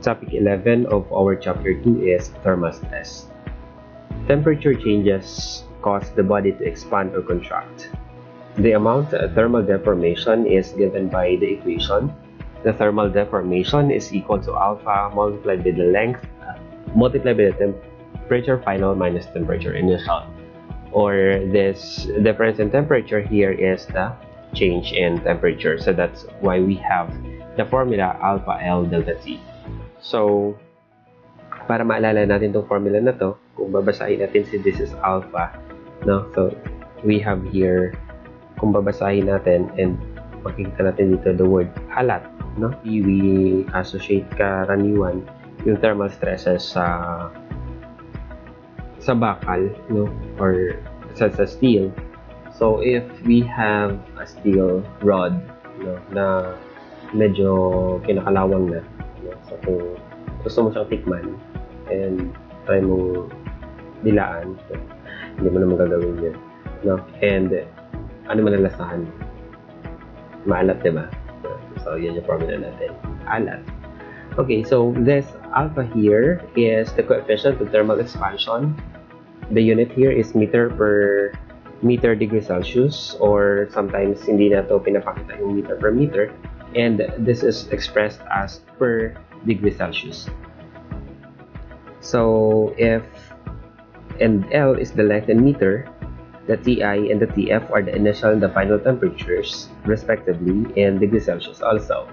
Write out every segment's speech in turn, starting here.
Topic 11 of our chapter 2 is thermal stress. Temperature changes cause the body to expand or contract. The amount of thermal deformation is given by the equation. The thermal deformation is equal to alpha multiplied by the length multiplied by the temperature final minus temperature initial. Or this difference in temperature here is the change in temperature. So that's why we have the formula alpha L delta T. So, para maalala natin itong formula na to, kung babasahin natin si this is alpha, no? So, we have here, kung babasahin natin and makikita natin dito the word alat, no? We associate karaniwan yung thermal stresses sa bakal, no? Or sa steel. So, if we have a steel rod, no, na medyo kinakalawang na, no? So, kung gusto mo siyang tikman and try mong dilaan, so, hindi mo naman gagawin yun, no? And ano malalasahan mo? Maalat, diba? So, yun yung formula natin. Alat. Okay, so this alpha here is the coefficient of thermal expansion. The unit here is meter per meter degree Celsius, or sometimes hindi na to pinapakita yung meter per meter, and this is expressed as per degree Celsius. So if and L is the length in meter, the TI and the TF are the initial and the final temperatures respectively in degree Celsius also.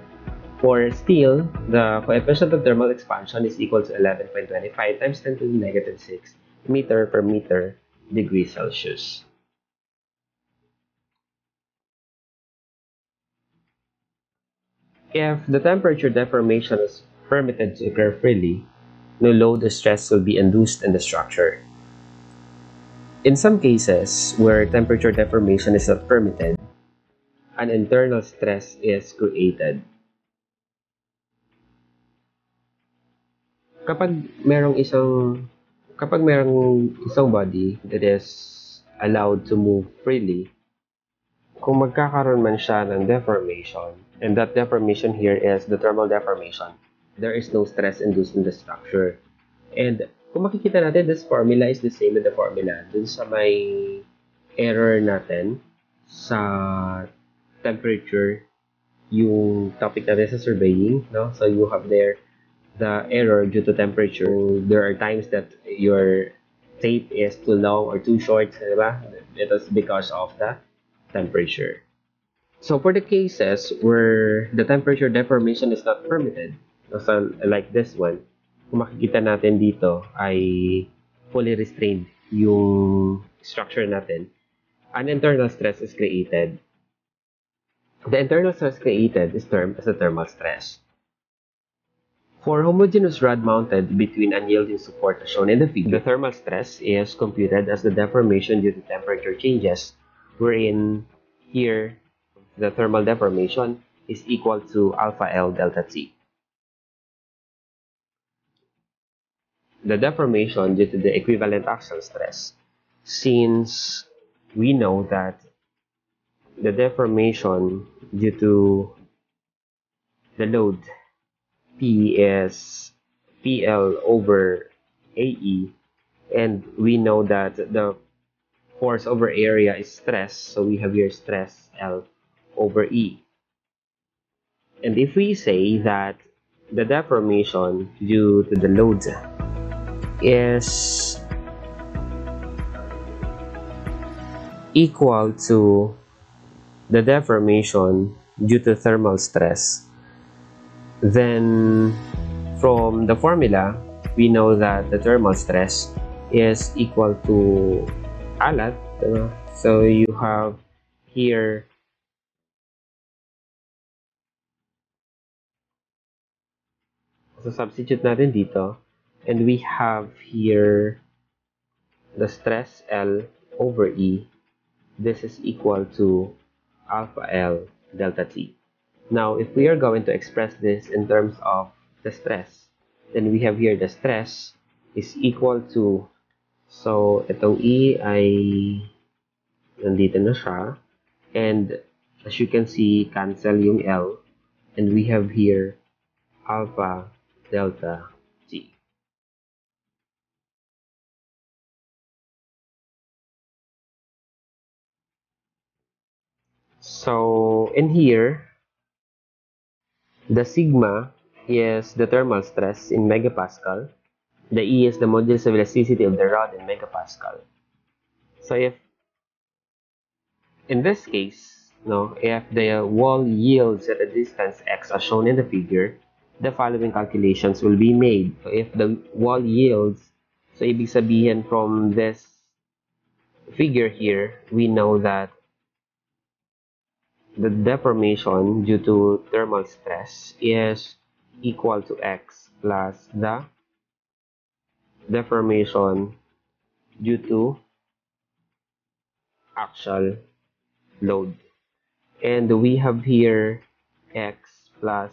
For steel, the coefficient of thermal expansion is equal to 11.25 times 10 to the negative 6 meter per meter degree Celsius. If the temperature deformation is permitted to occur freely, no load or stress will be induced in the structure. In some cases where temperature deformation is not permitted, an internal stress is created. Kapag merong isang body that is allowed to move freely, kung magkakaroon man siya ng deformation, and that deformation here is the thermal deformation, there is no stress induced in the structure. And kung makikita natin, this formula is the same with the formula dun sa may error natin sa temperature, yung topic natin sa surveying, no? So you have there the error due to temperature. There are times that your tape is too long or too short, diba? It is because of the temperature. So for the cases where the temperature deformation is not permitted, so like this one, kung makikita natin dito ay fully restrained yung structure natin, an internal stress is created. The internal stress created is termed as a thermal stress. For homogeneous rod mounted between unyielding support as shown in the figure, the thermal stress is computed as the deformation due to temperature changes, wherein here the thermal deformation is equal to alpha L delta T. The deformation due to the equivalent axial stress, since we know that the deformation due to the load P is PL over AE, and we know that the force over area is stress, so we have here stress L over E. And if we say that the deformation due to the load is equal to the deformation due to thermal stress, then from the formula, we know that the thermal stress is equal to alat. So you have here so substitute natin dito, and we have here the stress L over E. This is equal to alpha L delta T. Now, if we are going to express this in terms of the stress, then we have here the stress is equal to, so itong E ay nandito na siya, and as you can see, cancel yung L, and we have here alpha delta T. So in here, the sigma is the thermal stress in megapascal. The E is the modulus of elasticity of the rod in megapascal. So if in this case, if the wall yields at a distance x as shown in the figure, the following calculations will be made. So if the wall yields, so ibig sabihin from this figure here, we know that the deformation due to thermal stress is equal to x plus the deformation due to axial load. And we have here x plus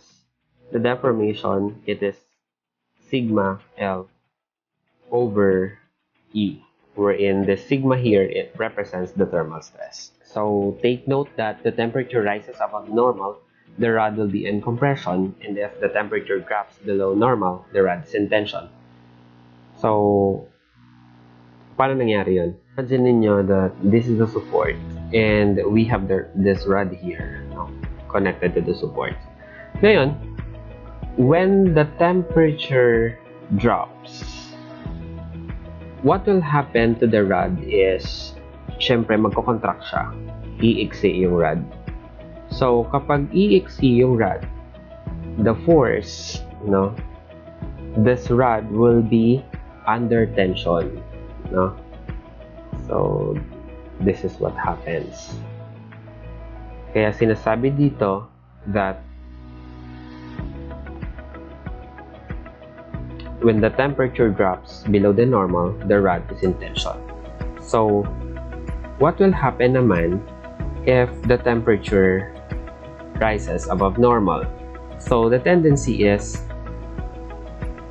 the deformation, it is sigma L over E, wherein the sigma here, it represents the thermal stress. So take note that the temperature rises above normal, the rod will be in compression, and if the temperature drops below normal, the rod is in tension. So, paano nangyari yun? Imagine ninyo that this is the support, and we have this rod here, connected to the support. Ngayon, when the temperature drops, what will happen to the rod is, syempre magko-contract siya, iiksi yung rod. So, kapag iiksi yung rod, the force, this rod will be under tension, So, this is what happens. Kaya sinasabi dito that when the temperature drops below the normal, the rod is in tension. So, what will happen naman if the temperature rises above normal? So, the tendency is,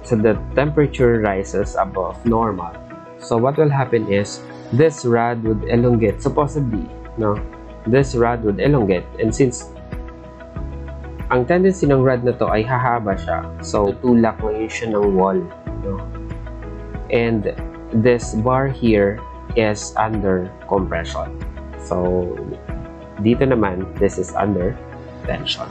so the temperature rises above normal. So, what will happen is, this rod would elongate, supposedly, this rod would elongate, and since ang tendency ng rod na to ay hahaba siya, so tulak ngayon siya ng wall, and this bar here is under compression. So dito naman, this is under tension.